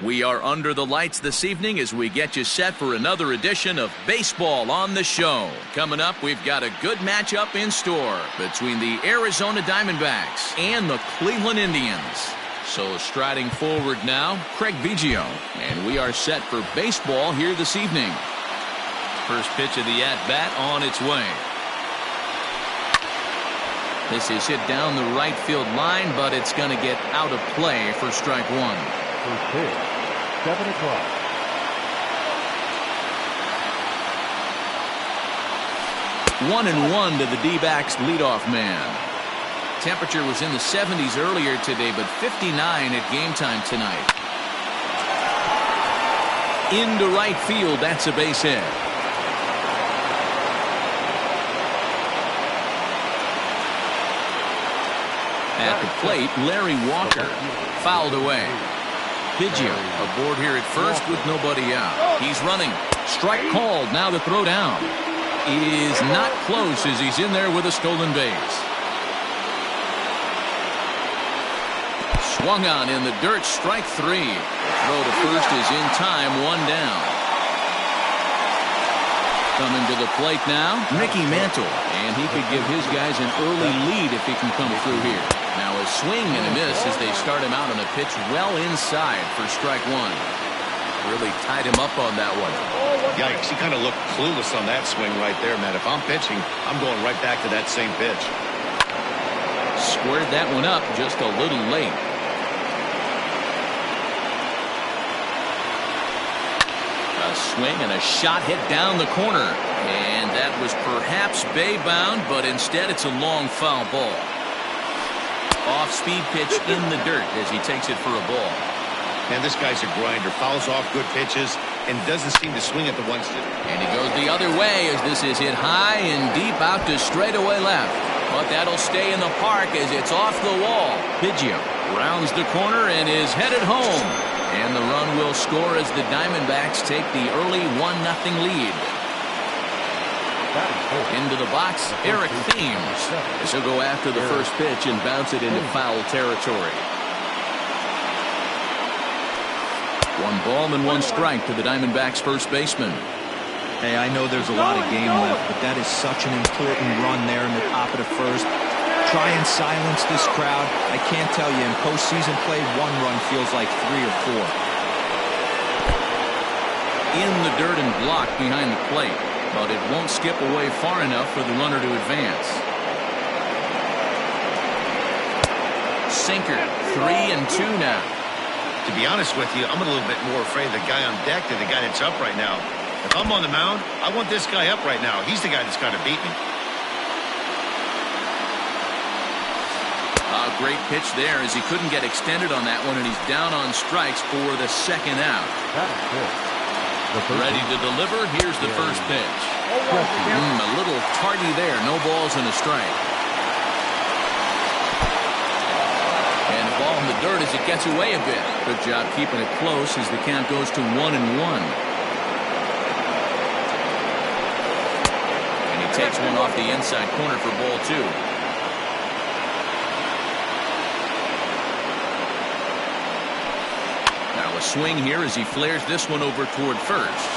We are under the lights this evening as we get you set for another edition of Baseball on the Show. Coming up, we've got a good matchup in store between the Arizona Diamondbacks and the Cleveland Indians. So striding forward now, Craig Biggio, and we are set for baseball here this evening. First pitch of the at-bat on its way. This is hit down the right field line, but it's going to get out of play for strike one. First pitch, 7 o'clock. 1-1 to the D-backs leadoff man. Temperature was in the 70s earlier today, but 59 at game time tonight. Into right field, that's a base hit. At the plate, Larry Walker fouled away. Biggio aboard here at first with nobody out. He's running. Strike called. Now the throw down is not close as he's in there with a stolen base. Swung on in the dirt. Strike three. Throw to first is in time. One down. Coming to the plate now, Mickey Mantle, and he could give his guys an early lead if he can come through here. Now a swing and a miss as they start him out on a pitch well inside for strike one. Really tied him up on that one. Yikes, he kind of looked clueless on that swing right there, man. If I'm pitching, I'm going right back to that same pitch. Squared that one up just a little late. A swing and a shot hit down the corner. And that was perhaps bay bound, but instead it's a long foul ball. Off-speed pitch in the dirt as he takes it for a ball. Man, this guy's a grinder. Fouls off good pitches and doesn't seem to swing at the one stick. And he goes the other way as this is hit high and deep out to straightaway left. But that'll stay in the park as it's off the wall. Biggio rounds the corner and is headed home. And the run will score as the Diamondbacks take the early 1-0 lead. Into the box, Eric Thames. He'll go after the first pitch and bounce it into foul territory. 1-1 strike to the Diamondbacks first baseman. Hey, I know there's a lot of game left, but that is such an important run there in the top of the first. Try and silence this crowd. I can't tell you, in postseason play, one run feels like 3 or 4. In the dirt and blocked behind the plate, but it won't skip away far enough for the runner to advance. Sinker, 3-2 now. To be honest with you, I'm a little bit more afraid of the guy on deck than the guy that's up right now. If I'm on the mound, I want this guy up right now. He's the guy that's got to beat me. A great pitch there as he couldn't get extended on that one, and he's down on strikes for the second out. Ready to deliver. Here's the first pitch. A little tardy there. No balls and a strike. And a ball in the dirt as it gets away a bit. Good job keeping it close as the count goes to 1-1. And he takes one off the inside corner for ball two. A swing here as he flares this one over toward first.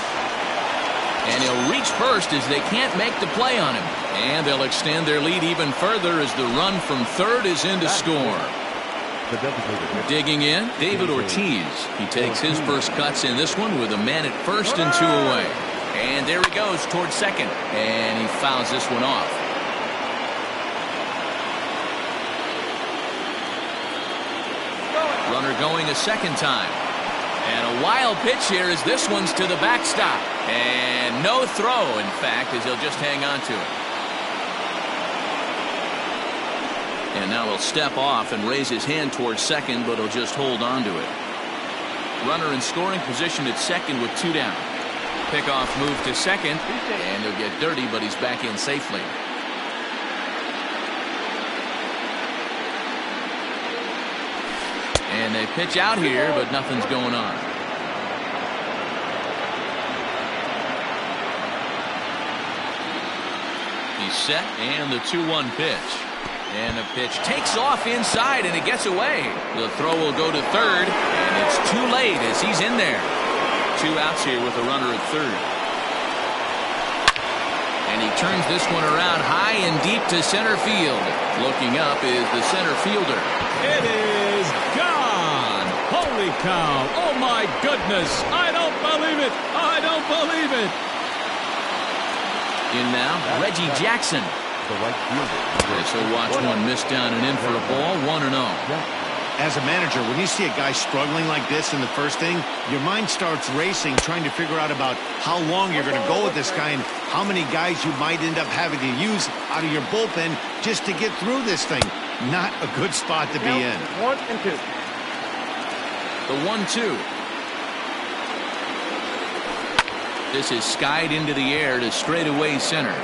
And he'll reach first as they can't make the play on him. And they'll extend their lead even further as the run from third is in to score. Digging in, David Ortiz. He takes his first cuts in this one with a man at first and 2 away. And there he goes towards second. And he fouls this one off. Runner going a second time. And a wild pitch here as this one's to the backstop. And no throw, in fact, as he'll just hang on to it. And now he'll step off and raise his hand towards second, but he'll just hold on to it. Runner in scoring position at second with 2 down. Pickoff move to second, and he'll get dirty, but he's back in safely. And they pitch out here, but nothing's going on. He's set, and the 2-1 pitch. And the pitch takes off inside, and it gets away. The throw will go to third, and it's too late as he's in there. 2 outs here with a runner at third. And he turns this one around high and deep to center field. Looking up is the center fielder. It is gone. Holy cow. Oh, my goodness. I don't believe it. I don't believe it. In now, Reggie Jackson. The right fielder. So watch one miss down and in for a ball, 1-0. As a manager, when you see a guy struggling like this in the first inning, your mind starts racing, trying to figure out about how long you're going to go with this guy and how many guys you might end up having to use out of your bullpen just to get through this thing. Not a good spot to be in. 1-2. The 1-2. This is skied into the air to straightaway center.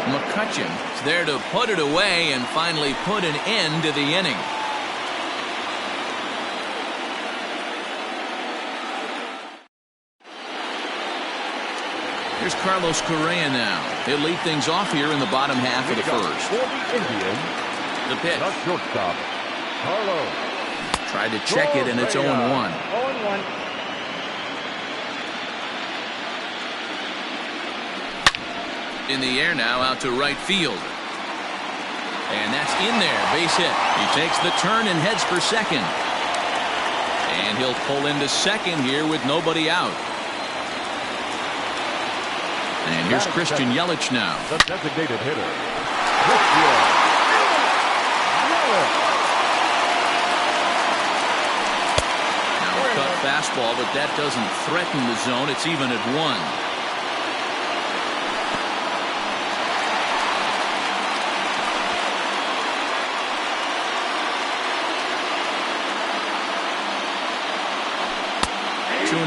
McCutcheon is there to put it away and finally put an end to the inning. Here's Carlos Correa now. He'll lead things off here in the bottom half of the first. For the Indians, The pitch. the shortstop, Carlos. Tried to check it, and it's 0-1. 0-1. In the air now, out to right field. And that's in there, base hit. He takes the turn and heads for second. And he'll pull into second here with nobody out. And here's Christian Yelich now. The designated hitter, Christian Yelich. Now a cut fastball, but that doesn't threaten the zone. It's even at 1.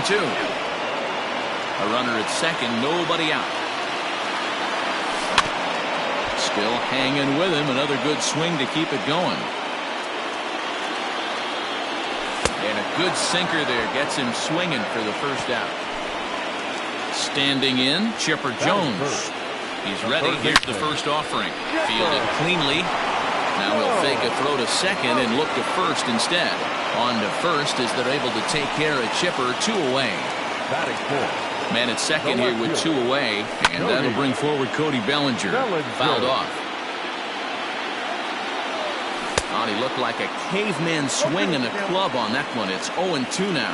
Two. A runner at second, nobody out. Still hanging with him. Another good swing to keep it going. And a good sinker there gets him swinging for the first out. Standing in, Chipper Jones. He's ready. Here's the first offering. Fielded cleanly. Now he'll fake a throw to second and look to first instead. On to first as they're able to take care of Chipper. 2 away. Batting fourth. Man at second here with 2 away, and that'll bring forward Cody Bellinger. Fouled off. Oh, he looked like a caveman swinging a club on that one. It's 0-2 now.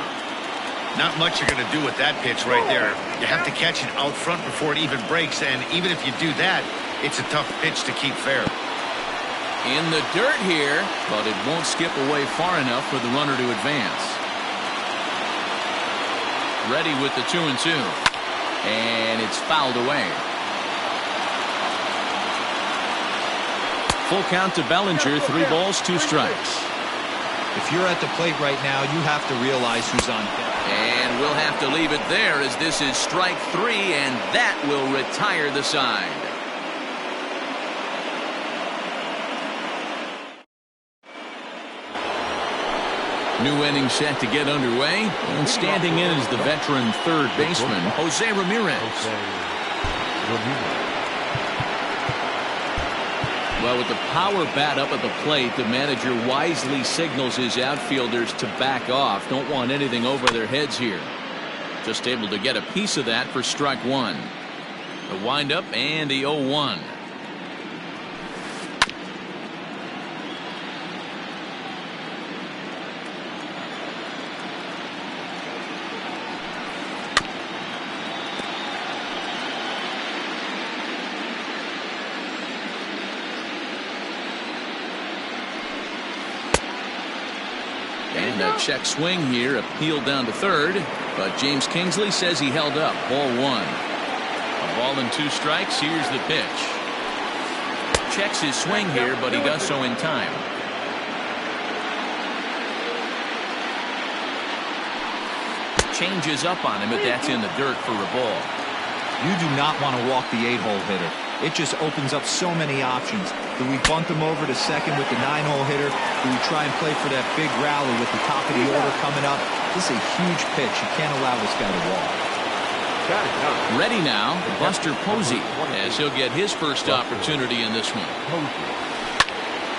Not much you're going to do with that pitch right there. You have to catch it out front before it even breaks, and even if you do that, it's a tough pitch to keep fair. In the dirt here, but it won't skip away far enough for the runner to advance. Ready with the 2-2. And it's fouled away. Full count to Bellinger. 3 balls, 2 strikes. If you're at the plate right now, you have to realize who's on deck. And we'll have to leave it there as this is strike 3, and that will retire the side. New inning set to get underway, and standing in is the veteran third baseman, Jose Ramirez. Well, with the power bat up at the plate, the manager wisely signals his outfielders to back off. Don't want anything over their heads here. Just able to get a piece of that for strike 1. The windup and the 0-1. And a check swing here, appealed down to third, but James Kingsley says he held up. Ball 1. A ball and 2 strikes. Here's the pitch. Checks his swing here, but he does so in time. Changes up on him, but that's in the dirt for a ball. You do not want to walk the 8-hole hitter. It just opens up so many options. Do we bunt him over to second with the 9-hole hitter? Do we try and play for that big rally with the top of the order coming up? This is a huge pitch. You can't allow this guy to walk. Batting ninth. Ready now, Buster Posey, as he'll get his first opportunity in this one.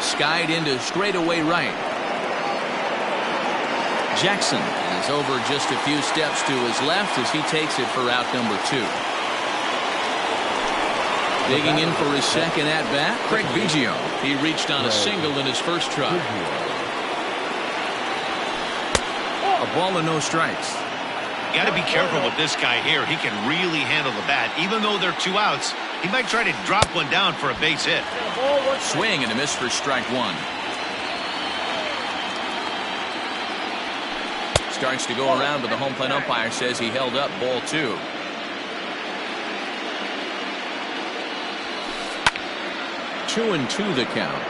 Skied into straightaway right. Jackson is over just a few steps to his left as he takes it for out number 2. Digging in for his second at-bat, Craig Biggio. He reached on a single in his first try. A ball and no strikes. You got to be careful with this guy here. He can really handle the bat. Even though they're 2 outs, he might try to drop one down for a base hit. Swing and a miss for strike 1. Starts to go around, but the home plate umpire says he held up ball 2. Two and 2 the count.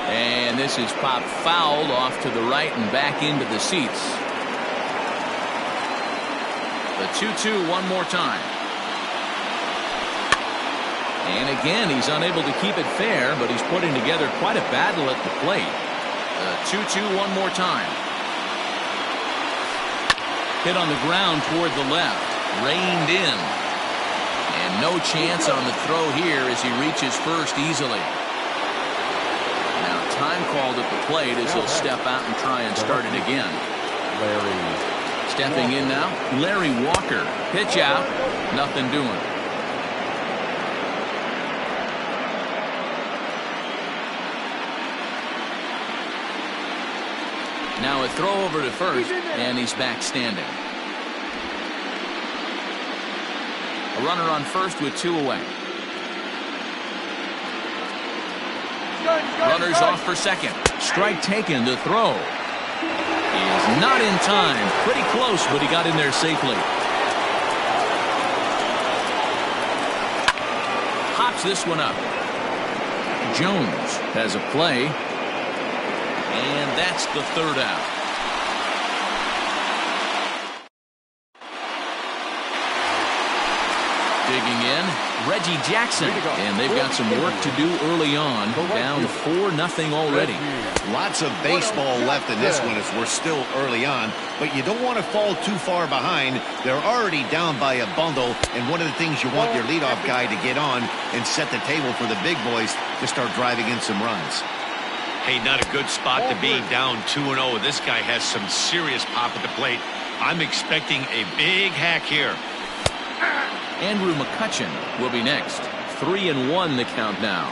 And this is popped foul off to the right and back into the seats. The 2-2 one more time. And again, he's unable to keep it fair, but he's putting together quite a battle at the plate. The 2-2 one more time. Hit on the ground toward the left. Reined in. And no chance on the throw here as he reaches first easily. Now time called at the plate as he'll step out and try and start it again. Stepping in now, Larry Walker. Pitch out. Nothing doing. Now a throw over to first, and he's back standing. A runner on first with 2 away. Runners off for second. Strike taken to throw. He's not in time. Pretty close, but he got in there safely. Hops this one up. Jones has a play. And that's the 3rd out. Digging in, Reggie Jackson. And they've got some work to do early on. Down 4-0 already. Lots of baseball left in this one as we're still early on. But you don't want to fall too far behind. They're already down by a bundle. And one of the things you want your leadoff guy to get on and set the table for the big boys to start driving in some runs. Hey, not a good spot to be, down 2-0. This guy has some serious pop at the plate. I'm expecting a big hack here. Andrew McCutchen will be next. 3-1 the count now.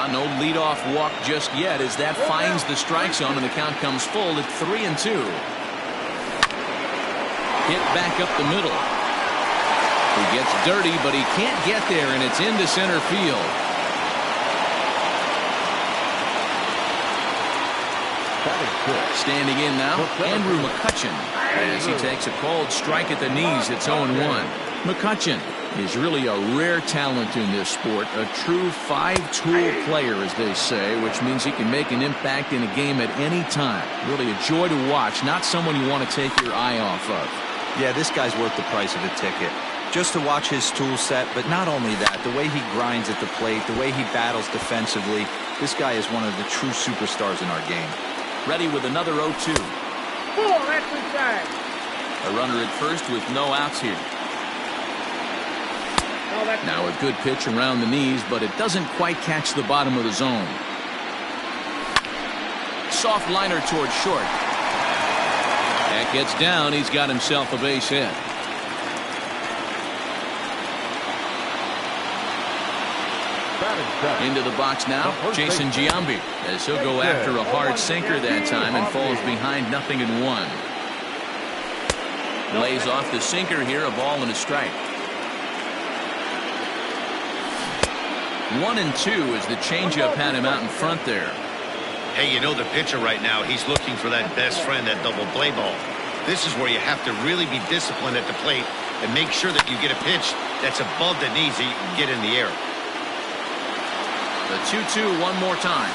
No leadoff walk just yet as that finds the strike zone and the count comes full at 3-2. Hit back up the middle. He gets dirty, but he can't get there, and it's into center field. Standing in now, Andrew McCutchen. As he takes a cold strike at the knees, it's 0-1. McCutchen is really a rare talent in this sport, a true 5-tool player, as they say, which means he can make an impact in a game at any time. Really a joy to watch, not someone you want to take your eye off of. Yeah, this guy's worth the price of a ticket. Just to watch his tool set, but not only that, the way he grinds at the plate, the way he battles defensively, this guy is one of the true superstars in our game. Ready with another 0-2. A runner at first with no outs here. Now a good pitch around the knees, but it doesn't quite catch the bottom of the zone. Soft liner towards short. That gets down. He's got himself a base hit. Into the box now, Jason Giambi, as he'll go after a hard sinker that time and falls behind 0-1. Lays off the sinker here, a ball and a strike. 1-2 as the changeup had him out in front there. Hey, you know the pitcher right now, he's looking for that best friend, that double play ball. This is where you have to really be disciplined at the plate and make sure that you get a pitch that's above the knees that you can get in the air. The 2-2 one more time.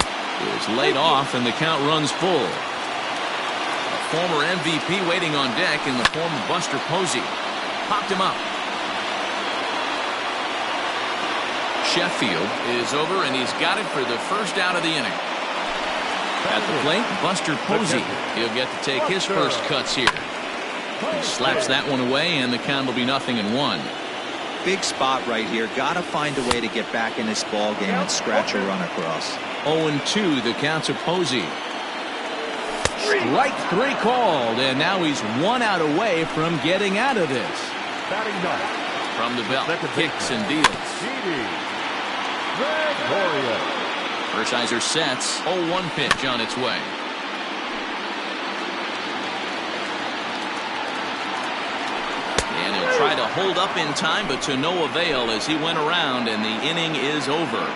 It's laid off and the count runs full. A former MVP waiting on deck in the form of Buster Posey. Popped him up. Sheffield is over, and he's got it for the first out of the inning. At the plate, Buster Posey. He'll get to take his first cuts here. He slaps that one away, and the count will be 0-1. Big spot right here. Got to find a way to get back in this ball game and scratch a run across. 0-2, the count to Posey. Strike 3 called, and now he's 1 out away from getting out of this. Batting ninth. From the belt, kicks and deals. Hershiser sets. 0-1 pitch on its way. And he'll try to hold up in time, but to no avail as he went around, and the inning is over.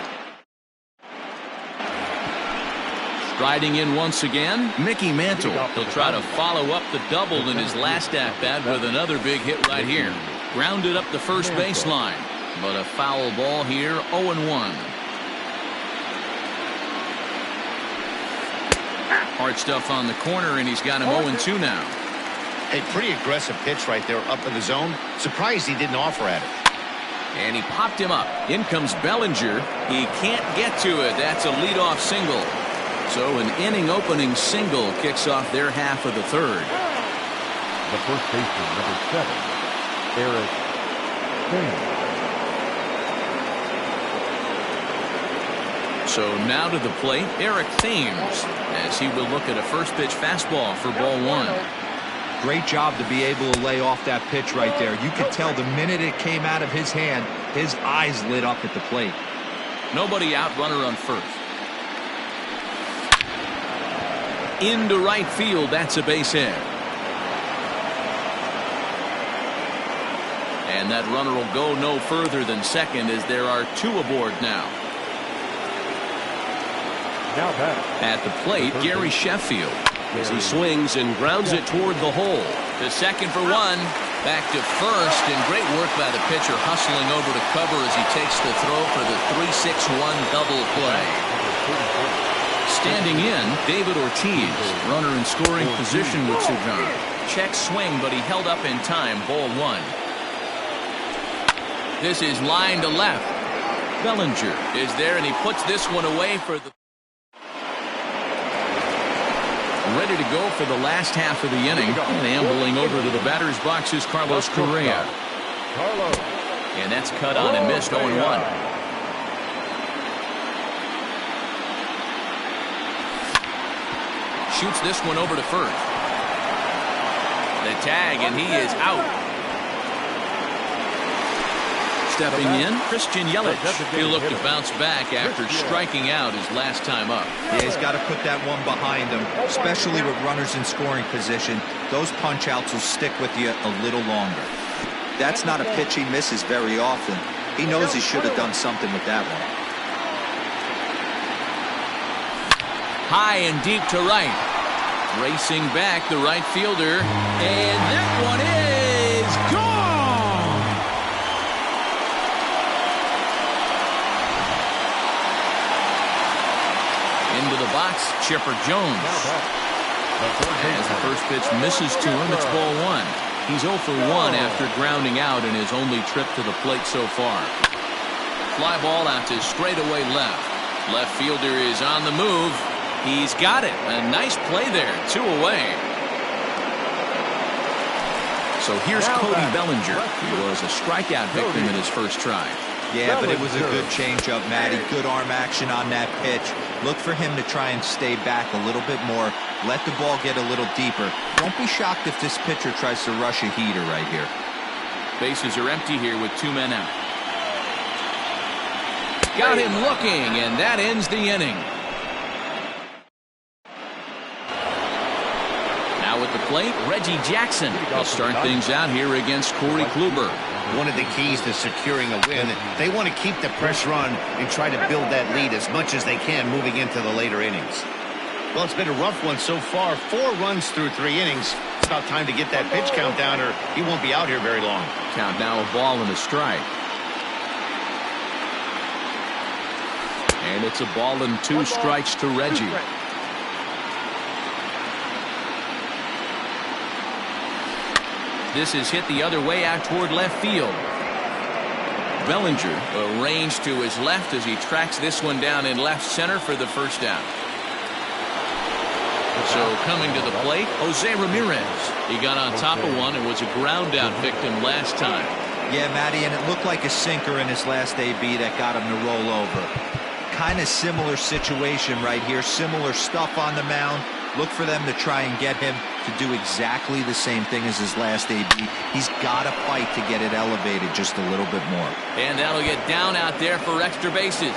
Striding in once again, Mickey Mantle. He'll try to follow up the double in his last at-bat with another big hit right here. Grounded up the first baseline, but a foul ball here, 0-1. Hard stuff on the corner, and he's got him 0-2 now. A pretty aggressive pitch right there up in the zone. Surprised he didn't offer at it. And he popped him up. In comes Bellinger. He can't get to it. That's a leadoff single. So an inning-opening single kicks off their half of the third. The first baseman, number 7, Eric Thames. So now to the plate, Eric Thames, as he will look at a first pitch fastball for ball 1. Great job to be able to lay off that pitch right there. You could tell the minute it came out of his hand, his eyes lit up at the plate. Nobody out, runner on first. Into right field, that's a base hit. And that runner will go no further than second as there are 2 aboard now. Now back. At the plate, Gary Sheffield. As he swings and grounds it toward the hole. To second for 1. Back to first, and great work by the pitcher hustling over to cover as he takes the throw for the 3-6-1 double play. Standing in, David Ortiz, runner in scoring position with Sugan. Check swing, but he held up in time, ball 1. This is line to left. Bellinger is there, and he puts this one away for the... Ready to go for the last half of the inning. And ambling over to the batter's box is Carlos Correa. And that's cut on and missed, 0-1. Shoots this one over to first. The tag, and he is out. Stepping in, Christian Yelich. He'll look to bounce back after striking out his last time up. Yeah, he's got to put that one behind him, especially with runners in scoring position. Those punch-outs will stick with you a little longer. That's not a pitch he misses very often. He knows he should have done something with that one. High and deep to right. Racing back, the right fielder. And that one is gone! Into the box, Chipper Jones. As the first pitch misses to him, it's ball 1. He's 0 for 1 after grounding out in his only trip to the plate so far. Fly ball out to straightaway left. Left fielder is on the move. He's got it. A nice play there. 2 away. So here's Cody Bellinger. He was a strikeout victim in his first try. Yeah, but it was a good changeup, Matty. Good arm action on that pitch. Look for him to try and stay back a little bit more. Let the ball get a little deeper. Don't be shocked if this pitcher tries to rush a heater right here. Bases are empty here with 2 men out. Got him looking, and that ends the inning. Now at the plate, Reggie Jackson will start things out here against Corey Kluber. One of the keys to securing a win, they want to keep the pressure on and try to build that lead as much as they can moving into the later innings. Well, it's been a rough one so far. 4 runs through 3 innings. It's about time to get that pitch count down or he won't be out here very long. Count now a ball and a strike. And it's a ball and 2 strikes to Reggie. This is hit the other way out toward left field. Bellinger arranged to his left as he tracks this one down in left center for the first down. So coming to the plate, Jose Ramirez. He got on top of one and was a ground out victim last time. Yeah, Matty, and it looked like a sinker in his last AB that got him to roll over. Kind of similar situation right here. Similar stuff on the mound. Look for them to try and get him to do exactly the same thing as his last AB. He's got to fight to get it elevated just a little bit more. And that'll get down out there for extra bases.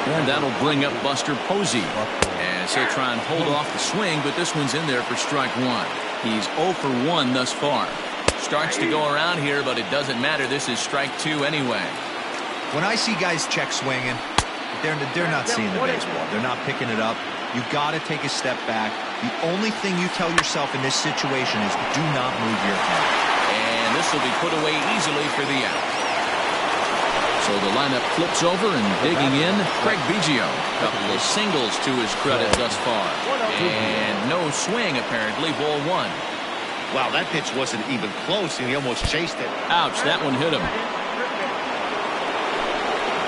And that'll bring up Buster Posey as he'll try and hold off the swing, but this one's in there for strike one. He's 0 for 1 thus far. Starts to go around here, but it doesn't matter. This is strike two anyway. When I see guys check swinging, they're not seeing the baseball. They're not picking it up. You got to take a step back. The only thing you tell yourself in this situation is do not move your head. And this will be put away easily for the out. So the lineup flips over and digging in, Craig Biggio. Couple of singles to his credit thus far. And no swing apparently, ball one. Wow, that pitch wasn't even close, and he almost chased it. Ouch, that one hit him.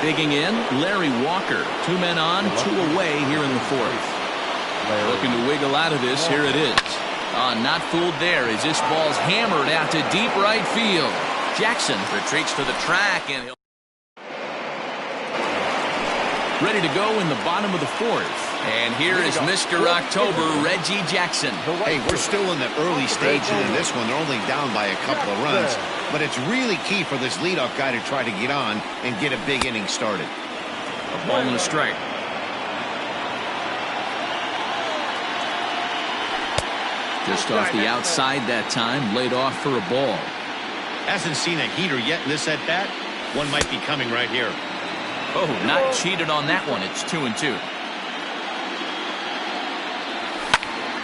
Digging in, Larry Walker. 2 men on, 2 away here in the fourth. Looking to wiggle out of this, here it is. Not fooled there as this ball's hammered out to deep right field. Jackson retreats to the track and he'll ready to go in the bottom of the fourth. And here is Mr. October, Reggie Jackson. Hey, we're still in the early stages in this one. They're only down by a couple of runs. But it's really key for this leadoff guy to try to get on and get a big inning started. A ball and a strike. Just off the outside that time, laid off for a ball. Hasn't seen a heater yet in this at-bat. One might be coming right here. Oh, not cheated on that one. It's 2-2.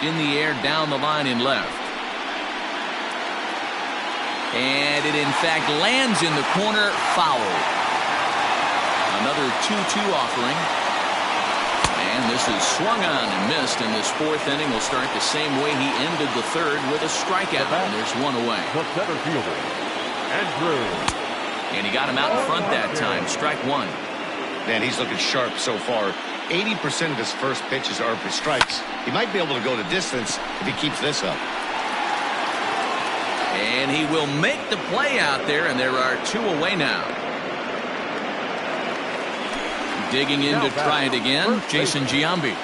In the air, down the line in left. And it, in fact, lands in the corner, foul. Another 2-2 offering. And this is swung on and missed, and this fourth inning will start the same way he ended the third with a strikeout. And there's one away. The center fielder, Andrew. And he got him out in front that time. Strike one. Man, he's looking sharp so far. 80% of his first pitches are for strikes. He might be able to go the distance if he keeps this up. And he will make the play out there, and there are 2 away now. Digging in to try it again, Jason Giambi.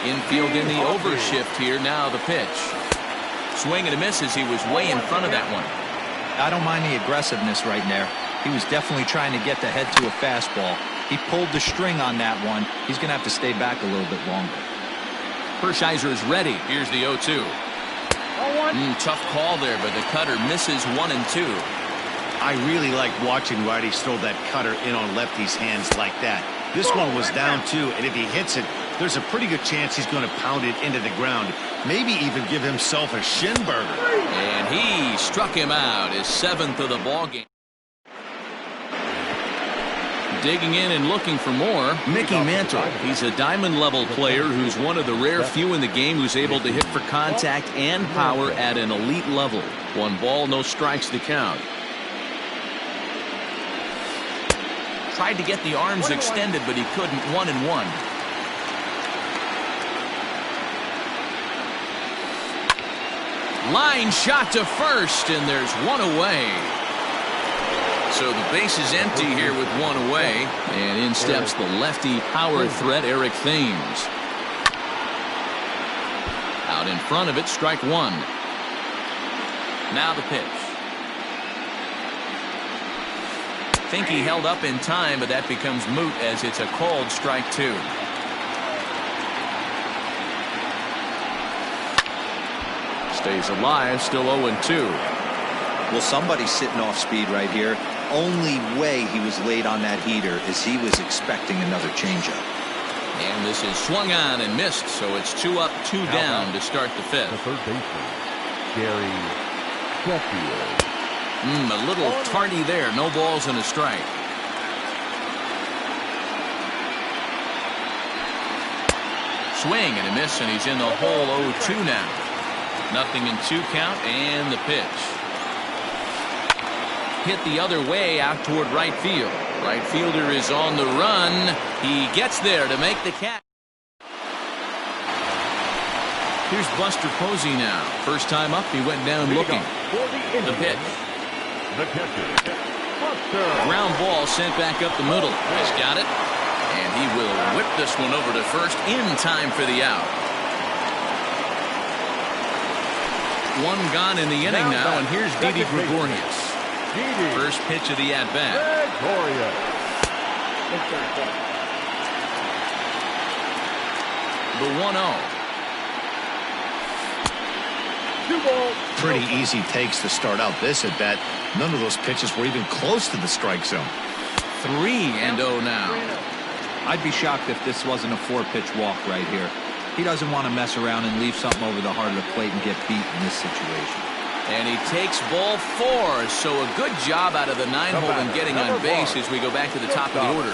Infield in the overshift here, now the pitch. Swing and a miss as he was way in front of that one. I don't mind the aggressiveness right there. He was definitely trying to get the head to a fastball. He pulled the string on that one. He's going to have to stay back a little bit longer. Hershiser is ready. Here's the 0-2. Tough call there, but the cutter misses 1 and 2. I really like watching righties throw that cutter in on lefties' hands like that. This one was down 2, and if he hits it, there's a pretty good chance he's going to pound it into the ground. Maybe even give himself a shin burger. And he struck him out, his 7th of the ballgame. Digging in and looking for more, Mickey Mantle. He's a diamond-level player who's one of the rare few in the game who's able to hit for contact and power at an elite level. 1 ball, no strikes to count. Tried to get the arms extended, but he couldn't. 1-1. Line shot to first, and there's 1 away. So the base is empty here with 1 away. And in steps the lefty power threat, Eric Thames. Out in front of it, strike 1. Now the pitch. Think he held up in time, but that becomes moot as it's a called strike 2. Stays alive, still 0-2. Well, somebody's sitting off speed right here. Only way he was late on that heater is he was expecting another changeup. And this is swung on and missed, so it's 2 up, 2 down to start the 5th. The third baseman, Gary Sheffield. A little tardy there. No balls and a strike. swing and a miss, and he's in the hole 0-2 now. 0-2 count, and the pitch. Hit the other way out toward right field. Right fielder is on the run. He gets there to make the catch. Here's Buster Posey now. First time up, he went down looking. The pitch. The catcher, Buster. Ground ball sent back up the middle. He's got it. And he will whip this one over to first in time for the out. One gone in the inning now, and here's Didi Gregorius. First pitch of the at-bat. The 1-0. Pretty easy takes to start out this at-bat. None of those pitches were even close to the strike zone. 3-0 now. I'd be shocked if this wasn't a 4-pitch walk right here. He doesn't want to mess around and leave something over the heart of the plate and get beat in this situation. And he takes ball 4, so a good job out of the 9-hole in getting on base as we go back to the top of the order.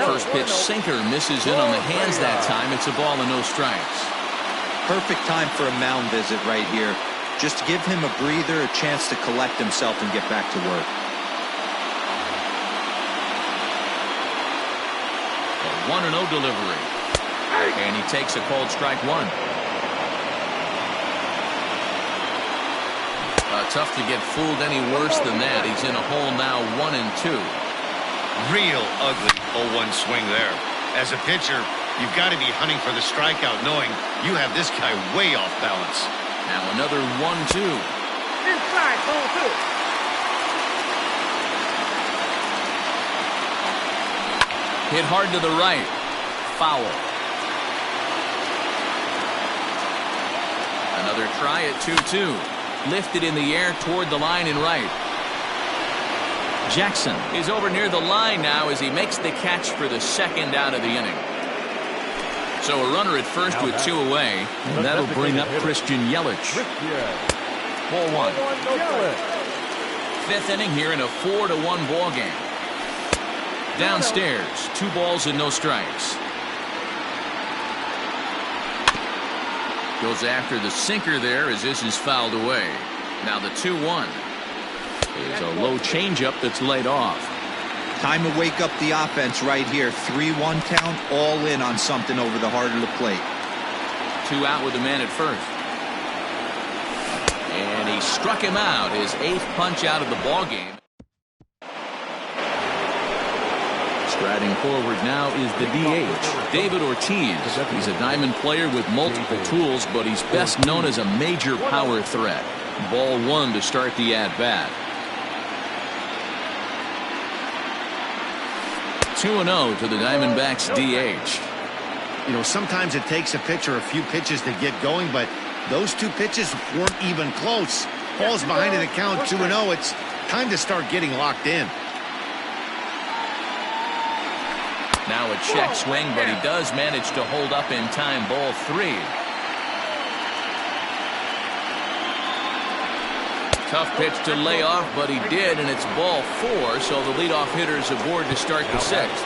First pitch sinker misses in on the hands that time. It's a ball and no strikes. Perfect time for a mound visit right here. Just give him a breather, a chance to collect himself and get back to work. A 1-0 delivery. And he takes a called strike 1. Tough to get fooled any worse than that. He's in a hole now, 1-2. Real ugly 0-1 swing there. As a pitcher, you've got to be hunting for the strikeout, knowing you have this guy way off balance. Now another 1-2. Inside, ball 2. Hit hard to the right. Foul. Another try at 2-2. Lifted in the air toward the line and right. Jackson is over near the line now as he makes the catch for the second out of the inning. So a runner at first with 2 away, and that'll bring up Christian Yelich. Ball 1. 5th inning here in a 4-1 ball game. Downstairs, 2 balls and no strikes. Goes after the sinker there as this is fouled away. Now the 2-1 is a low changeup that's laid off. Time to wake up the offense right here. 3-1 count, all in on something over the heart of the plate. 2 out with the man at first. And he struck him out. His 8th punch out of the ball game. Striding forward now is the DH, David Ortiz. He's a diamond player with multiple tools, but he's best known as a major power threat. Ball 1 to start the at-bat. 2-0 to the Diamondbacks DH. You know, sometimes it takes a pitcher a few pitches to get going, but those 2 pitches weren't even close. Falls behind in the count, 2-0. It's time to start getting locked in. Now a check swing, but he does manage to hold up in time. Ball 3. Tough pitch to lay off, but he did, and it's ball 4, so the leadoff hitter's aboard to start the 6th.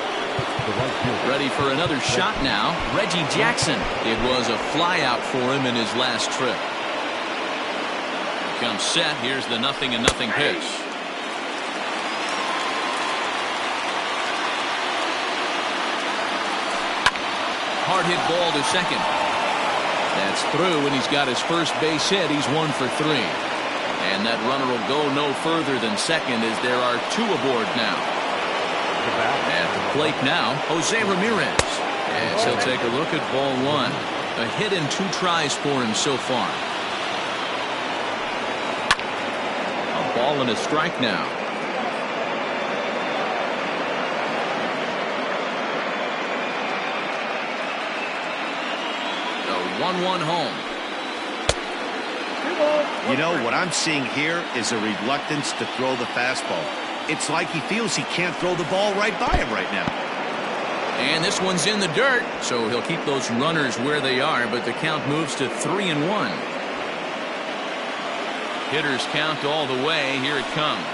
Ready for another shot now, Reggie Jackson. It was a flyout for him in his last trip. Comes set. Here's the 0-0 pitch. Hard hit ball to second. That's through, and he's got his first base hit. He's 1 for 3. And that runner will go no further than second as there are 2 aboard now. At the plate now, Jose Ramirez. As he'll take a look at ball 1. A hit in 2 tries for him so far. A ball and a strike now. The 1-1 home. You know, what I'm seeing here is a reluctance to throw the fastball. It's like he feels he can't throw the ball right by him right now. And this one's in the dirt, so he'll keep those runners where they are, but the count moves to 3-1. Hitters count all the way. Here it comes.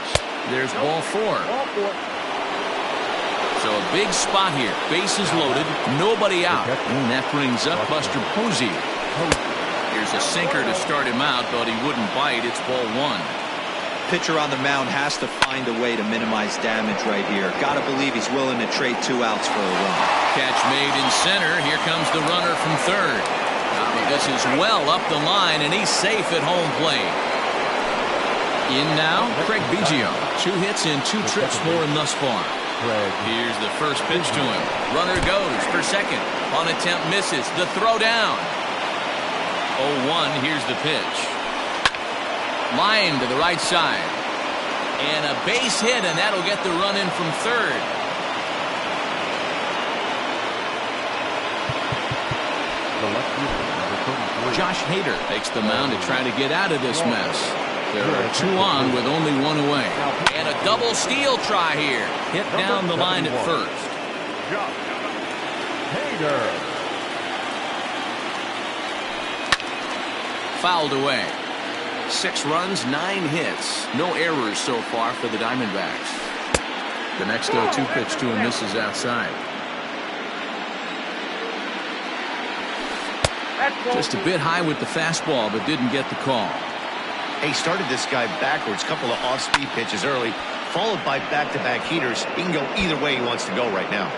There's ball 4. So So a big spot here. Bases loaded, nobody out. And that brings up Buster Posey. Here's a sinker to start him out, but he wouldn't bite. It's ball one. Pitcher on the mound has to find a way to minimize damage right here. Gotta believe he's willing to trade 2 outs for a run. Catch made in center. Here comes the runner from third. But this is well up the line, and he's safe at home plate. In now, Craig Biggio. 2 hits in 2 trips for him thus far. Here's the first pitch to him. Runner goes for second. On attempt misses. The throw down. 0-1. Here's the pitch. Line to the right side. And a base hit, and that'll get the run in from third. Josh Hader takes the mound to try to get out of this mess. There are 2 on with only 1 away. And a double steal try here. Hit down the line at first. Hader. Fouled away. 6 runs, 9 hits. No errors so far for the Diamondbacks. The next 0-2 pitch to him misses outside. Just a bit high with the fastball, but didn't get the call. He started this guy backwards, couple of off-speed pitches early, followed by back-to-back heaters. He can go either way he wants to go right now.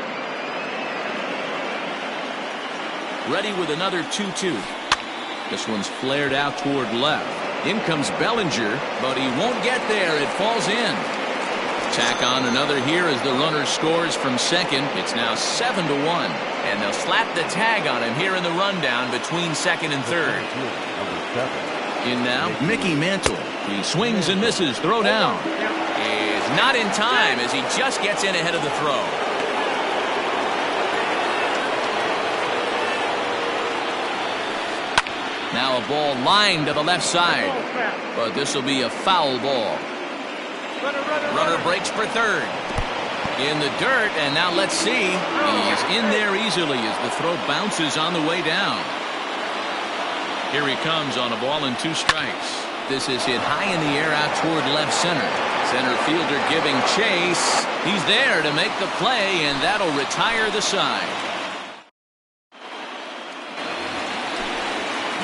Ready with another 2-2. This one's flared out toward left. In comes Bellinger, but he won't get there. It falls in. Tack on another here as the runner scores from second. It's now 7-1. And they'll slap the tag on him here in the rundown between second and third. In now, Mickey Mantle. He swings and misses. Throw down. Is not in time as he just gets in ahead of the throw. Now a ball lined to the left side. But this will be a foul ball. Runner breaks for third. In the dirt, and now let's see. He's in there easily as the throw bounces on the way down. Here he comes on a ball and 2 strikes. This is hit high in the air out toward left center. Center fielder giving chase. He's there to make the play, and that'll retire the side.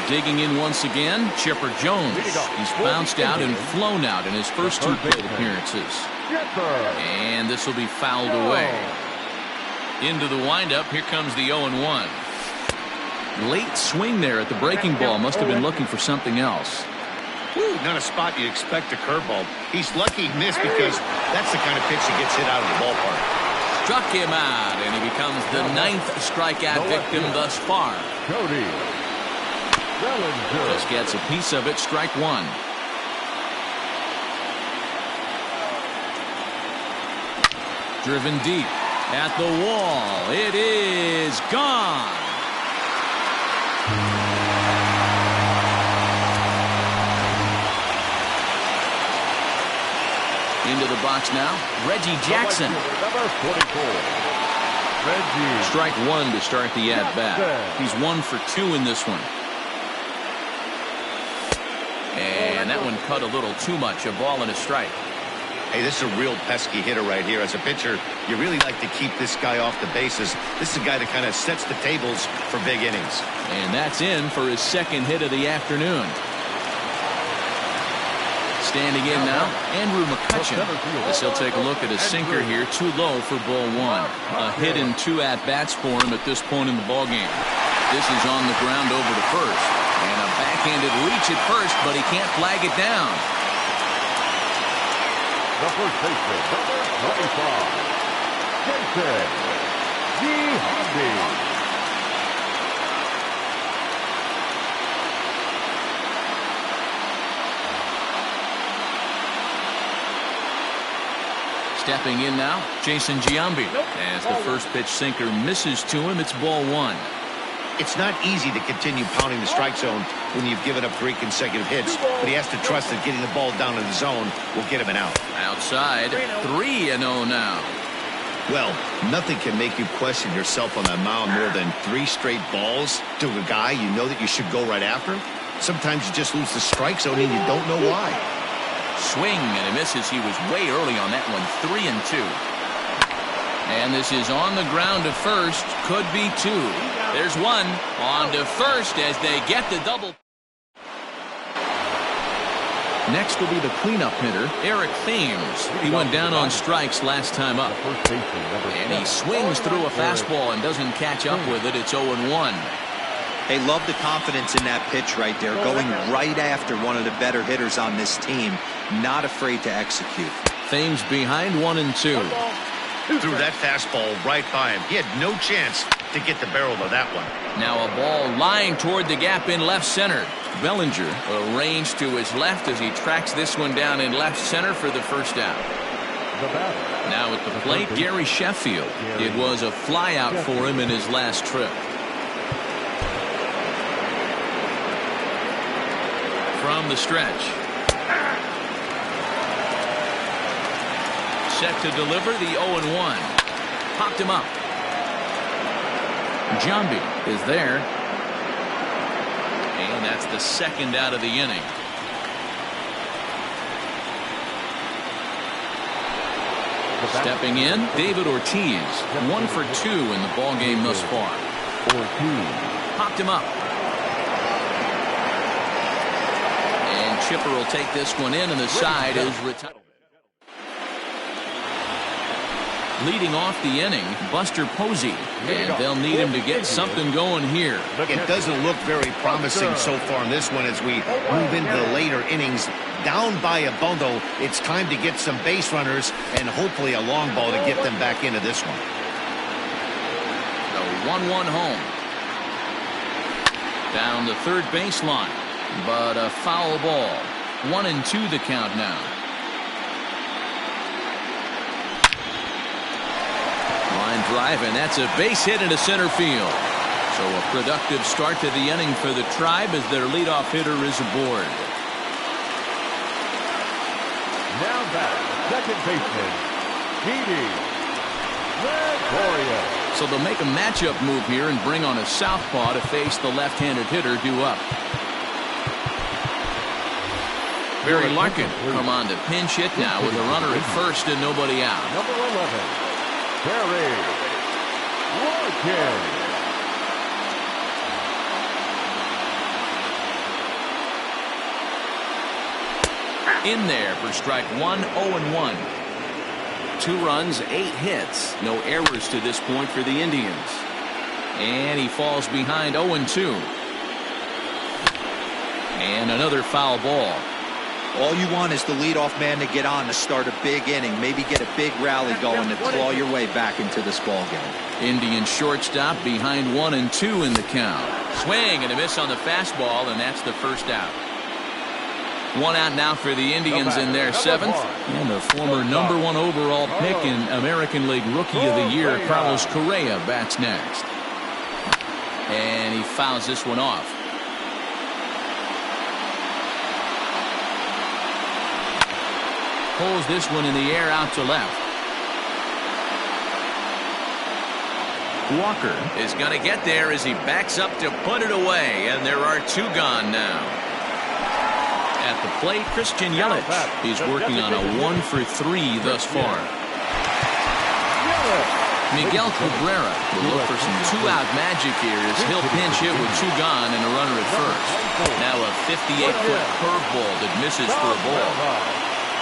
Digging in once again, Chipper Jones. He's bounced out and flown out in his first 2 plate appearances. And this will be fouled away. Into the windup, here comes the 0-1. Late swing there at the breaking ball. Must have been looking for something else. Woo, not a spot you'd expect a curveball. He's lucky he missed because that's the kind of pitch that gets hit out of the ballpark. Struck him out, and he becomes the 9th strikeout victim thus far. Just gets a piece of it. Strike 1. Driven deep at the wall. It is gone. Into the box now, Reggie Jackson. Strike 1 to start the at-bat. He's 1 for 2 in this one. And that one cut a little too much. A ball and a strike. Hey, this is a real pesky hitter right here. As a pitcher, you really like to keep this guy off the bases. This is a guy that kind of sets the tables for big innings. And that's in for his 2nd hit of the afternoon. Standing in now, Andrew McCutchen. As he'll take a look at a sinker here, too low for ball 1. A hit in 2 at-bats for him at this point in the ballgame. This is on the ground over to first. And a backhanded reach at first, but he can't flag it down. The first baseman, number 25, Jason Giambi. Stepping in now, Jason Giambi. As the first pitch sinker misses to him, it's ball 1. It's not easy to continue pounding the strike zone when you've given up 3 consecutive hits, but he has to trust that getting the ball down in the zone will get him an out. Outside, 3-0 now. Well, nothing can make you question yourself on that mound more than 3 straight balls to a guy you know that you should go right after. Sometimes you just lose the strike zone and you don't know why. Swing and a misses. He was way early on that one. 3-2. And this is on the ground to first. Could be two. There's one. On to first as they get the double. Next will be the cleanup hitter, Eric Thames. He went down on strikes last time up. And he swings through a fastball and doesn't catch up with it. It's 0-1. They love the confidence in that pitch right there, going right after one of the better hitters on this team, not afraid to execute. Thames behind 1-2. Threw that fastball right by him. He had no chance to get the barrel of that one. Now a ball lying toward the gap in left center. Bellinger arranged to his left as he tracks this one down in left center for the first out. Now at the plate, Gary Sheffield. It was a fly out for him in his last trip. From the stretch. Set to deliver the 0-1. Popped him up. Jambi is there. And that's the second out of the inning. Stepping in, David Ortiz. 1 for 2 in the ballgame thus far. Popped him up. And Chipper will take this one in, and the side is retired. Leading off the inning, Buster Posey, and they'll need him to get something going here. It doesn't look very promising so far in this one as we move into the later innings. Down by a bundle, it's time to get some base runners and hopefully a long ball to get them back into this one. The 1-1 home. Down the third baseline, but a foul ball. 1-2 the count now. Line drive, and that's a base hit into center field. So a productive start to the inning for the Tribe as their leadoff hitter is aboard. Now back, second baseman, Didi Gregorius. So they'll make a matchup move here and bring on a southpaw to face the left-handed hitter due up. Barry Larkin come on to pinch hit now with a runner at first and nobody out. Number 11, Barry Larkin. In there for strike one, 0-1. 2 runs, 8 hits. No errors to this point for the Indians. And he falls behind 0-2. And another foul ball. All you want is the leadoff man to get on to start a big inning, maybe get a big rally going to claw your way back into this ballgame. Indian shortstop behind 1-2 in the count. Swing and a miss on the fastball, and that's the first out. 1 out now for the Indians in their 7th. And the former number 1 overall pick in American League Rookie of the Year, Carlos Correa, bats next. And he fouls this one off. Pulls this one in the air out to left. Walker is going to get there as he backs up to put it away, and there are 2 gone now. At the plate, Christian Yelich. He's working on a 1 for 3 thus far. Miguel Cabrera will look for some 2-out magic here as he'll pinch hit with 2 gone and a runner at first. Now a 58-foot curveball that misses for a ball.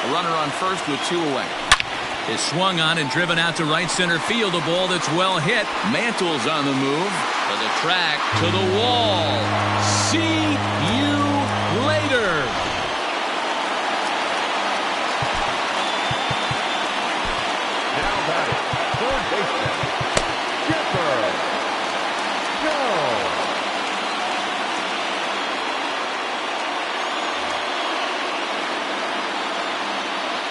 A runner on first with 2 away. Is swung on and driven out to right center field. A ball that's well hit. Mantle's on the move. To the track, to the wall. See you later. Now batting, third baseman, Chekorro19.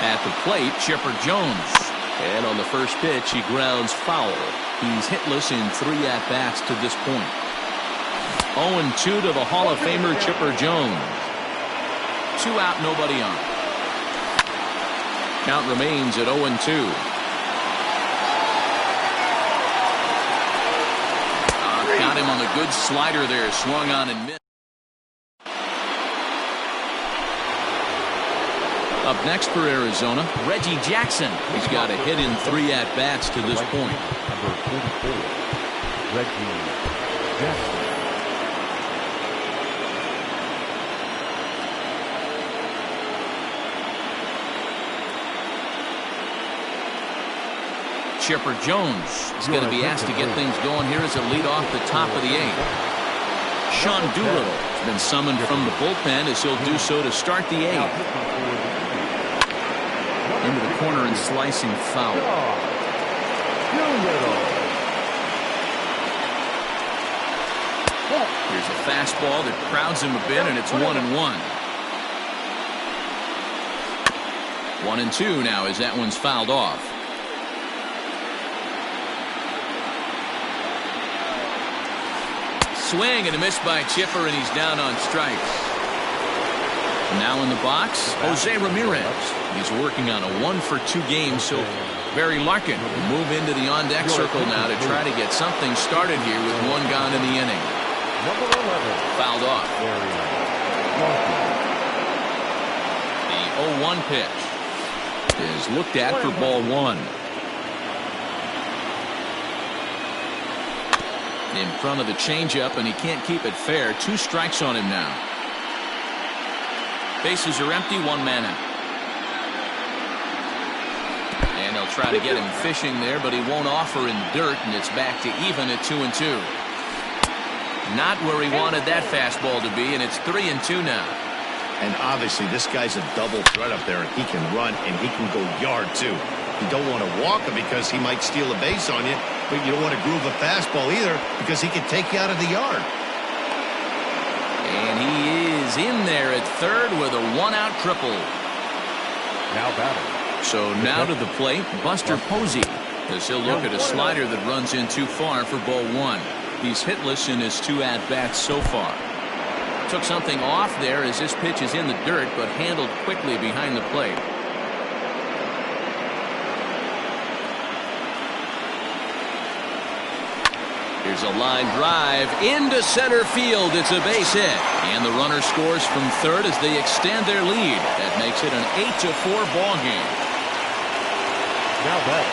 At the plate, Chipper Jones. And on the first pitch, he grounds foul. He's hitless in 3 at-bats to this point. 0-2 to the Hall of Famer Chipper Jones. 2 out, nobody on. Count remains at 0-2. Got him on the good slider there. Swung on and missed. Up next for Arizona, Reggie Jackson. He's got a hit in 3 at-bats to this point. Number 44, Reggie Jackson. Chipper Jones is going to be asked to get things going here as a lead off the top of the 8th. Sean Doolittle has been summoned from the bullpen as he'll do so to start the 8th. Into the corner and slicing foul. Here's a fastball that crowds him a bit, and it's 1-1. 1-2 now as that one's fouled off. Swing and a miss by Chipper, and he's down on strikes. Now in the box, Jose Ramirez. He's working on a 1-for-2 game, so Barry Larkin will move into the on-deck circle now to try to get something started here with 1 gone in the inning. Number 11. Fouled off. The 0-1 pitch is looked at for ball 1. In front of the changeup, and he can't keep it fair. 2 strikes on him now. Bases are empty, 1 man out. And they'll try to get him fishing there, but he won't offer in dirt, and it's back to even at 2-2. Not where he wanted that fastball to be, and it's 3-2 now. And obviously this guy's a double threat up there. He can run and he can go yard too. You don't want to walk him because he might steal a base on you, but you don't want to groove a fastball either because he can take you out of the yard. And he is in there at third with a 1-out triple. Now batting. So now to the plate, Buster Posey, as he'll look at a slider that runs in too far for ball 1. He's hitless in his 2 at-bats so far. Took something off there as this pitch is in the dirt, but handled quickly behind the plate. Here's a line drive into center field. It's a base hit. And the runner scores from third as they extend their lead. That makes it an 8-4 ball game. Now back,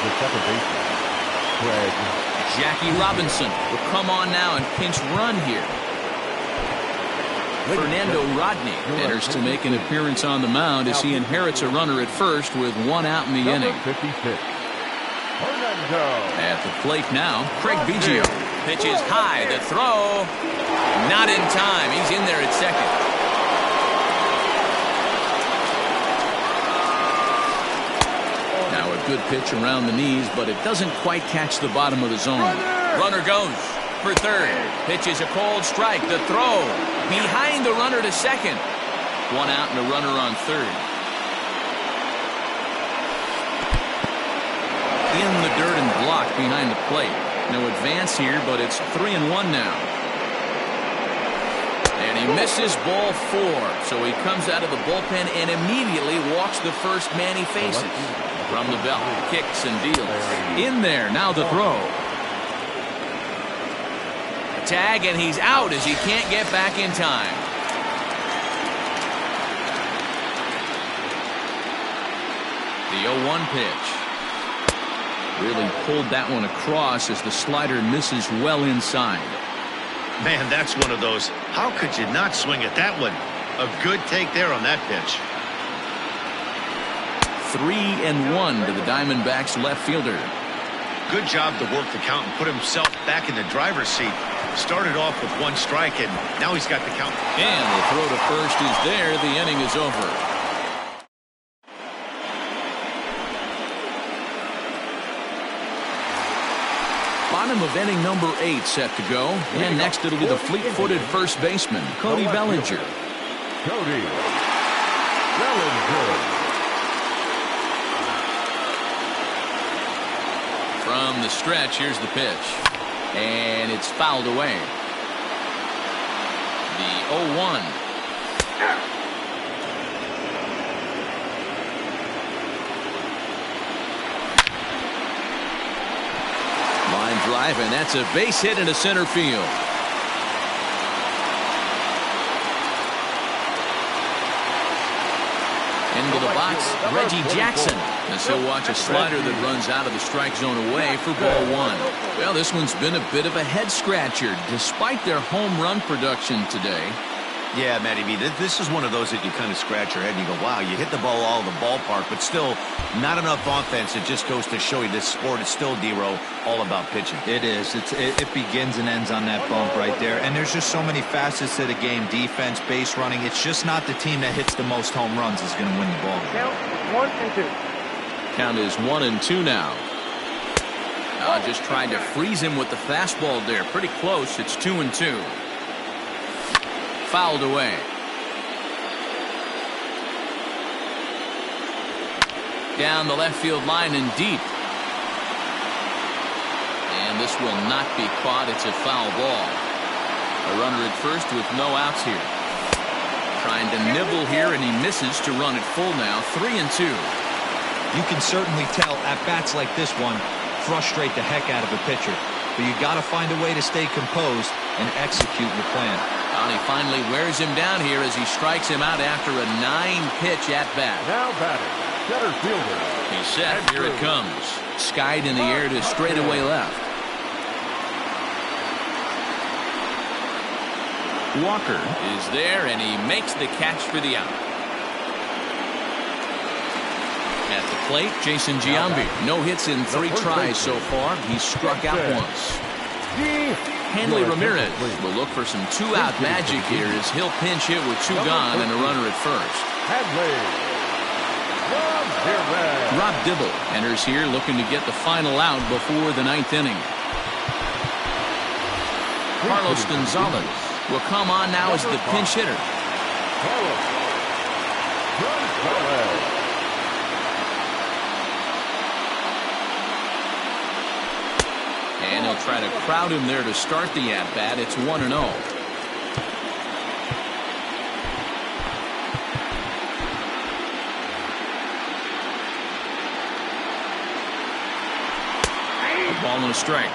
the second baseman, Greg. Jackie Robinson will come on now and pinch run here. Fernando Rodney enters to make an appearance on the mound as he inherits a runner at first with 1 out in the inning. 56. At the plate now, Craig Biggio. Pitches high, the throw. Not in time. He's in there at second. Now a good pitch around the knees, but it doesn't quite catch the bottom of the zone. Runner goes for third. Pitches a cold strike. The throw behind the runner to second. 1 out and a runner on third. In the dirt and blocked behind the plate. No advance here, but it's 3-1 now. And he misses ball 4. So he comes out of the bullpen and immediately walks the first man he faces. From the belt, kicks and deals. In there, now the throw. A tag, and he's out as he can't get back in time. The 0-1 pitch. Really pulled that one across as the slider misses well inside. Man, that's one of those. How could you not swing at that one? A good take there on that pitch. 3-1 to the Diamondbacks left fielder. Good job to work the count and put himself back in the driver's seat. Started off with 1 strike, and now he's got the count. And the throw to first is there. The inning is over. Bottom of inning number 8 set to go. And next it'll be the fleet-footed first baseman, Cody Bellinger. Cody Bellinger. From the stretch, here's the pitch. And it's fouled away. The 0-1. Line drive, and that's a base hit into center field. box, Reggie Jackson. And so watch a slider that runs out of the strike zone away for ball one. Well, this one's been a bit of a head-scratcher, despite their home run production today. Yeah, Matty B, this is one of those that you kind of scratch your head and you go, wow, you hit the ball all over the ballpark, but still not enough offense. It just goes to show you this sport is still, D-Row, all about pitching. It is. It begins and ends on that bump right there. And there's just so many facets to the game. Defense, base running. It's just not the team that hits the most home runs is going to win the ball. Count 1-2. Count is 1-2 now. Just trying to freeze him with the fastball there. Pretty close. It's 2-2. Fouled away. Down the left field line and deep. And this will not be caught. It's a foul ball. A runner at first with no outs here. Trying to nibble here, and he misses to run it full now. 3-2. You can certainly tell at bats like this one frustrate the heck out of a pitcher. But you got to find a way to stay composed and execute your plan. And he finally wears him down here as he strikes him out after a 9-pitch at-bat. Now batting, center fielder. He's set. Here it comes. Skied in the air to straightaway left. Walker is there, and he makes the catch for the out. At the plate, Jason Giambi. No hits in 3 tries so far. He's struck out once. Hanley Ramirez will look for some 2-out magic here as he'll pinch hit with 2 gone and a runner at first. Rob Dibble enters here looking to get the final out before the 9th inning. Carlos Gonzalez will come on now as the pinch hitter. And he'll try to crowd him there to start the at-bat. It's 1-0. A ball and a strike.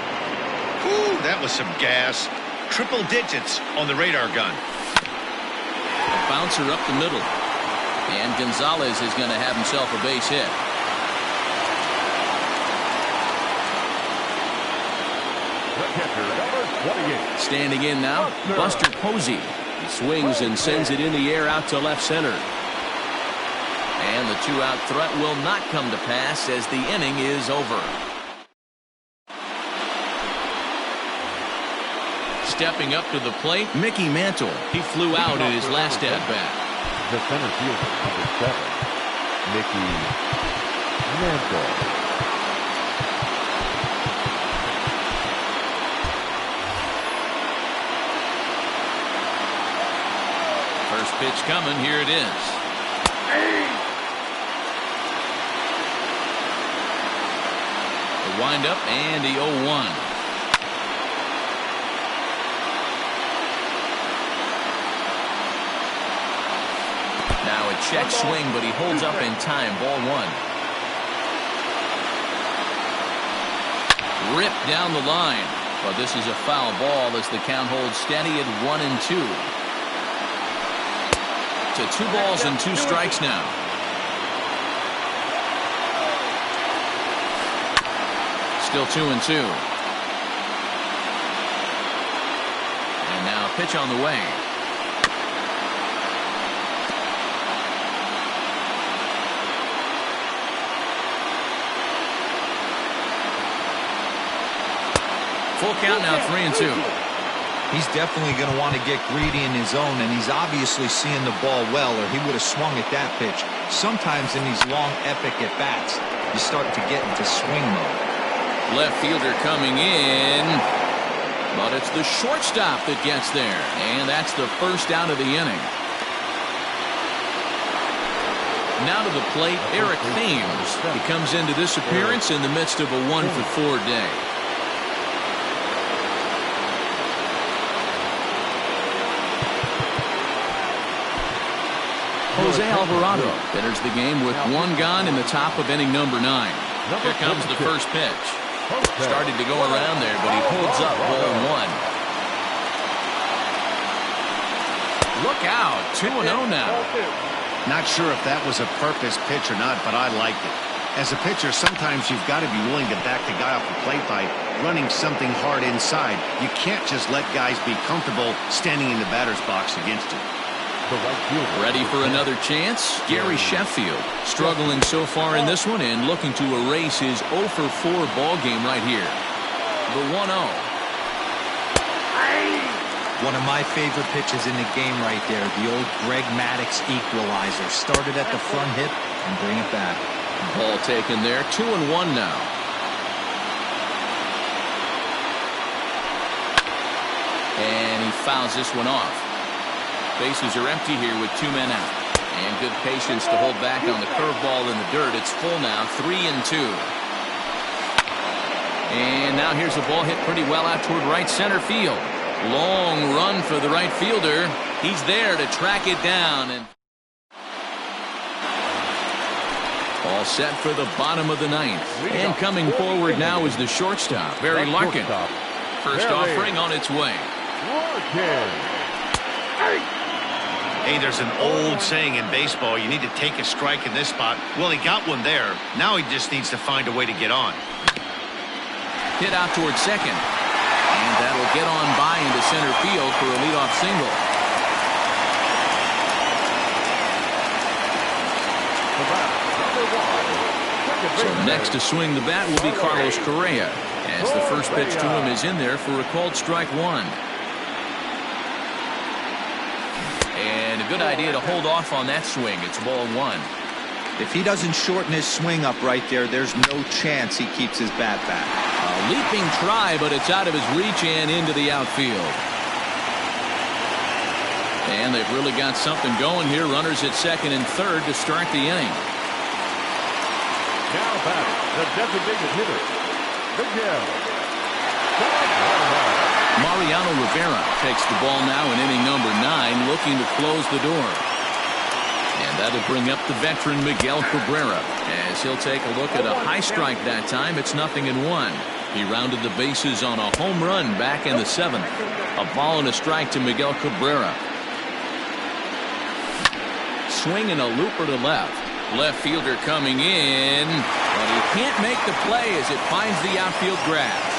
Ooh, that was some gas. Triple digits on the radar gun. A bouncer up the middle. And Gonzalez is going to have himself a base hit. Standing in now, Buster Posey. He swings and sends it in the air out to left center. And the 2-out threat will not come to pass as the inning is over. Stepping up to the plate, Mickey Mantle. He flew out in his last at-bat. The center fielder, number 7, Mickey Mantle. First pitch coming. Here it is. The windup and the 0-1. Now a check swing, but he holds up in time. Ball 1. Ripped down the line. But this is a foul ball as the count holds steady at 1-2. To 2 balls and 2 strikes now. Still 2-2. And now a pitch on the way. Full count now, 3-2. He's definitely going to want to get greedy in his zone, and he's obviously seeing the ball well, or he would have swung at that pitch. Sometimes in these long, epic at-bats, you start to get into swing mode. Left fielder coming in, but it's the shortstop that gets there, and that's the first out of the inning. Now to the plate, Eric Thames. He comes into this appearance in the midst of a 1-for-4 day. Jose Alvarado enters the game with 1 gone in the top of inning number 9. Here comes the first pitch. Started to go around there, but he holds up ball 1. Look out, 2-0 now. Not sure if that was a purpose pitch or not, but I liked it. As a pitcher, sometimes you've got to be willing to back the guy off the plate by running something hard inside. You can't just let guys be comfortable standing in the batter's box against you. Ready for another chance? Gary Sheffield struggling so far in this one and looking to erase his 0 for 4 ball game right here. The 1-0. One of my favorite pitches in the game right there. The old Greg Maddux equalizer. Started at the front hip and bring it back. Ball taken there. 2-1 now. And he fouls this one off. Bases are empty here with 2 men out. And good patience to hold back on the curveball in the dirt. It's full now. 3-2. And now here's a ball hit pretty well out toward right center field. Long run for the right fielder. He's there to track it down. And all set for the bottom of the 9th. And coming forward now is the shortstop, Barry Larkin. First offering on its way. Hey, there's an old saying in baseball, you need to take a strike in this spot. Well, he got one there. Now he just needs to find a way to get on. Hit out towards second. And that'll get on by into center field for a leadoff single. So next to swing the bat will be Carlos Correa, as the first pitch to him is in there for a called strike 1. And a good idea to hold off on that swing. It's ball 1. If he doesn't shorten his swing up right there, there's no chance he keeps his bat back. A leaping try, but it's out of his reach and into the outfield. And they've really got something going here. Runners at second and third to start the inning. Now back, the designated hitter, Miguel. Mariano Rivera takes the ball now in inning number 9, looking to close the door. And that'll bring up the veteran Miguel Cabrera, as he'll take a look at a high strike that time. It's 0-1. He rounded the bases on a home run back in the 7th. A ball and a strike to Miguel Cabrera. Swing and a looper to left. Left fielder coming in, but he can't make the play as it finds the outfield grass.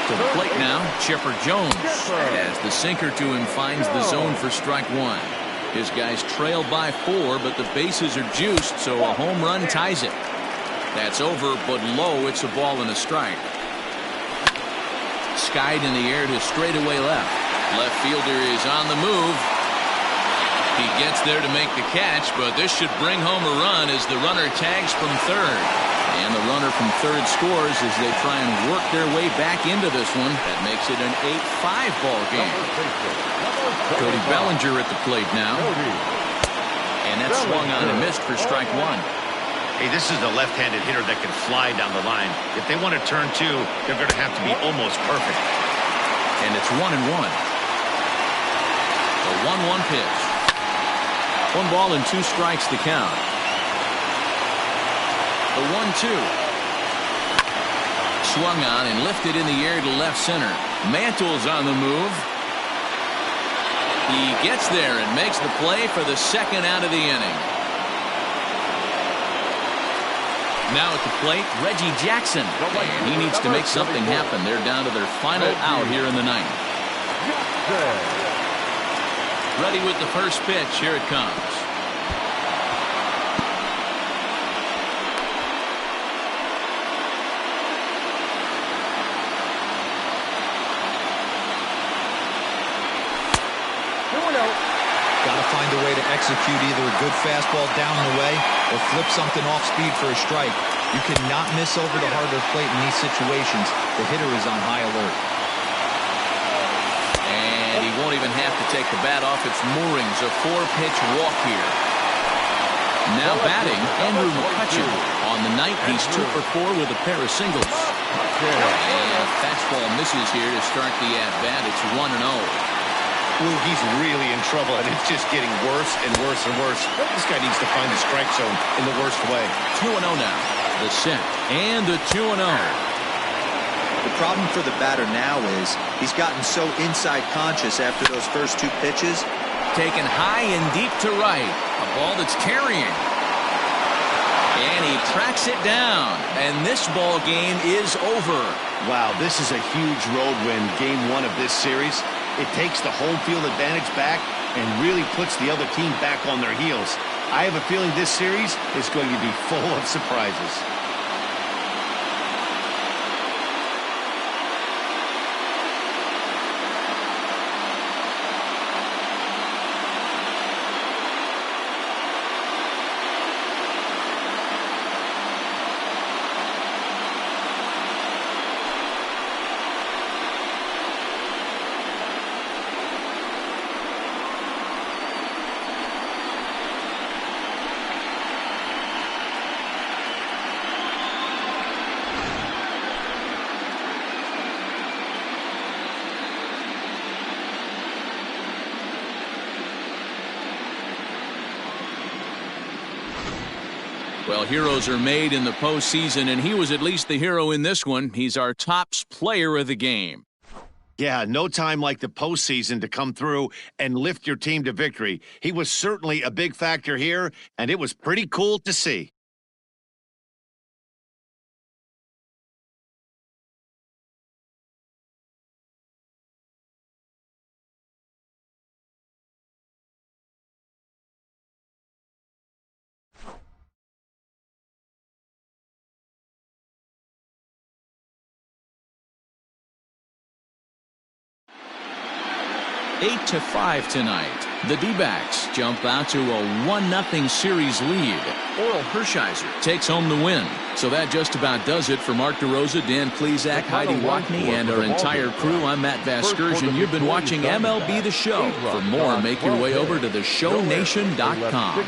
To the plate now, Chipper Jones, as the sinker to him finds the zone for strike 1. His guys trail by 4, but the bases are juiced, so a home run ties it. That's over, but low. It's a ball and a strike. Skied in the air to straightaway left. Left fielder is on the move. He gets there to make the catch, but this should bring home a run as the runner tags from third. And the runner from third scores as they try and work their way back into this one. That makes it an 8-5 ball game. Cody Bellinger at the plate now. And that swung on and missed for strike 1. Hey, this is a left-handed hitter that can fly down the line. If they want to turn 2, they're going to have to be almost perfect. And it's 1-1. The 1-1 pitch. 1 ball and 2 strikes to count. The 1-2. Swung on and lifted in the air to left center. Mantle's on the move. He gets there and makes the play for the second out of the inning. Now at the plate, Reggie Jackson. And he needs to make something happen. They're down to their final out here in the 9th. Ready with the first pitch. Here it comes. Got to find a way to execute either a good fastball down and away or flip something off speed for a strike. You cannot miss over the harder plate in these situations. The hitter is on high alert. And he won't even have to take the bat off its moorings. A 4-pitch walk here. Now batting, Andrew McCutcheon. On the night, he's 2 for 4 with a pair of singles. And fastball misses here to start the at-bat. It's 1-0. Ooh, he's really in trouble, and it's just getting worse and worse and worse. This guy needs to find the strike zone in the worst way. 2-0 now. The set and the 2-0. The problem for the batter now is he's gotten so inside conscious after those first 2 pitches. Taken high and deep to right. A ball that's carrying. And he tracks it down. And this ball game is over. Wow, this is a huge road win, game 1 of this series. It takes the home field advantage back and really puts the other team back on their heels. I have a feeling this series is going to be full of surprises. Well, heroes are made in the postseason, and he was at least the hero in this one. He's our top player of the game. Yeah, no time like the postseason to come through and lift your team to victory. He was certainly a big factor here, and it was pretty cool to see. Eight to 5 tonight. The D-backs jump out to a 1-0 series lead. Oral Hershiser takes home the win. So that just about does it for Mark DeRosa, Dan Plesac, Heidi Wackney, and our entire crew. I'm Matt Vasgersian. You've been watching MLB The Show. For more, make your way over to theshownation.com.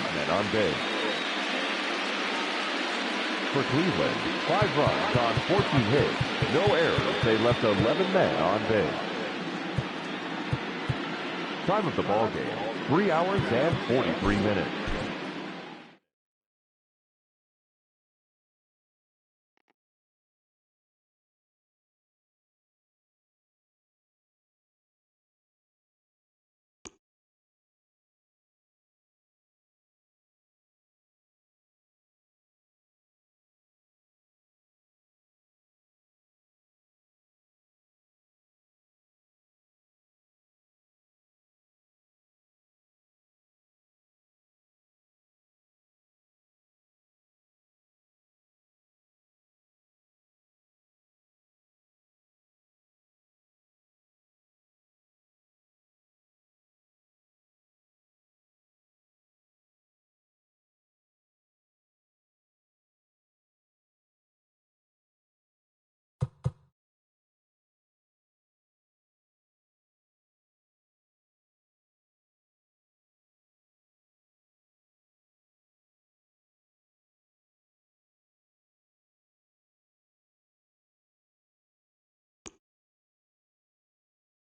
For Cleveland, 5 runs on 14 hits. No errors. They left 11 men on base. Time of the ball game, 3 hours and 43 minutes.